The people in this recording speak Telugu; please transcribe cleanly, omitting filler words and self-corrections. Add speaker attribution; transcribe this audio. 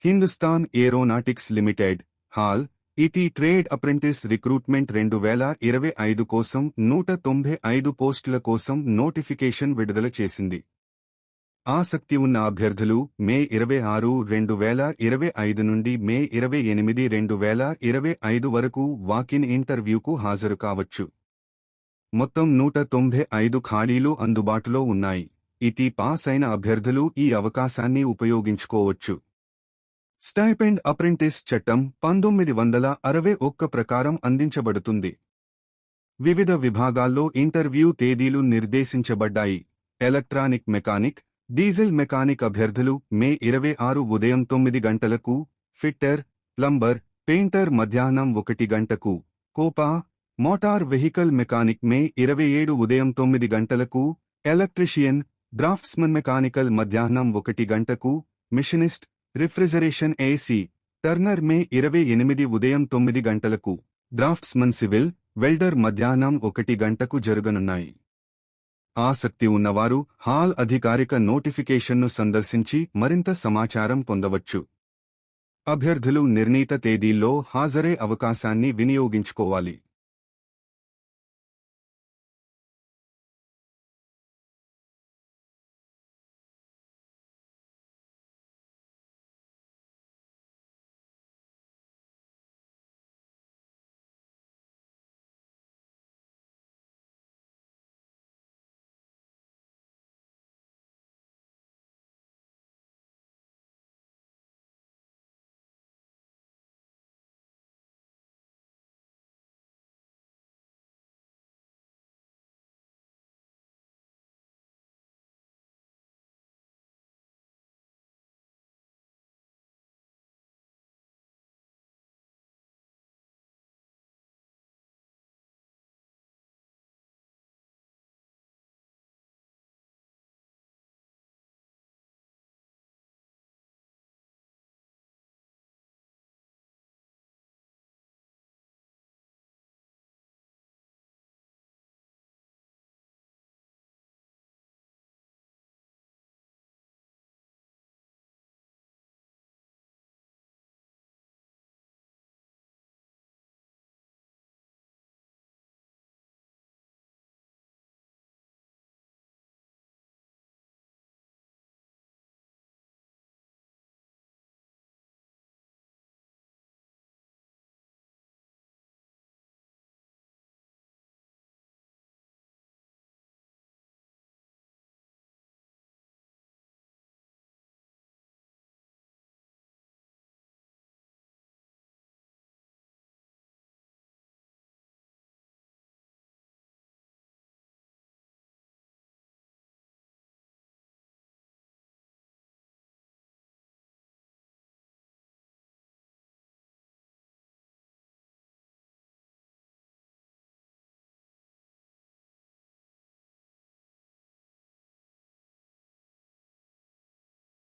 Speaker 1: Hindustan Aeronautics Limited HAL ITI trade apprentice recruitment 2025 కోసం 195 పోస్టుల కోసం నోటిఫికేషన్ విడుదల చేసింది. ఆసక్తి ఉన్న అభ్యర్థులు మే 26, 2025 నుండి మే 28, 2025 వరకు వాకిన్ ఇంటర్వ్యూకు హాజరు కావచ్చు. మొత్తం 195 ఖాళీలు అందుబాటులో ఉన్నాయి. ఇటీ పాస్ అయిన అభ్యర్థులు ఈ అవకాశాన్ని ఉపయోగించుకోవచ్చు. స్టైపెండ్ అప్రెంటిస్ చట్టం 1961 ప్రకారం అందించబడుతుంది. వివిధ విభాగాల్లో ఇంటర్వ్యూ తేదీలు నిర్దేశించబడ్డాయి. ఎలక్ట్రానిక్ మెకానిక్, డీజిల్ మెకానిక్ అభ్యర్థులు మే 26 ఉదయం 9 గంటలకు, ఫిట్టర్, ప్లంబర్, పెయింటర్ మధ్యాహ్నం 1 గంటకు, కోపా, మోటార్ వెహికల్ మెకానిక్ మే 27 ఉదయం 9 గంటలకు, ఎలక్ట్రీషియన్, డ్రాఫ్ట్స్మన్ మెకానికల్ మధ్యాహ్నం 1 గంటకు, మిషనిస్ట్, రిఫ్రిజరేషన్ ఏసీ, టర్నర్ మే 28 ఉదయం 9 గంటలకు, డ్రాఫ్ట్స్మన్ సివిల్, వెల్డర్ మధ్యాహ్నం 1 గంటకు జరగనున్నాయి. ఆసక్తి ఉన్నవారు హాల్ అధికారిక నోటిఫికేషన్ను సందర్శించి మరింత సమాచారం పొందవచ్చు. అభ్యర్థులు నిర్ణీత తేదీల్లో హాజరే అవకాశాన్ని వినియోగించుకోవాలి.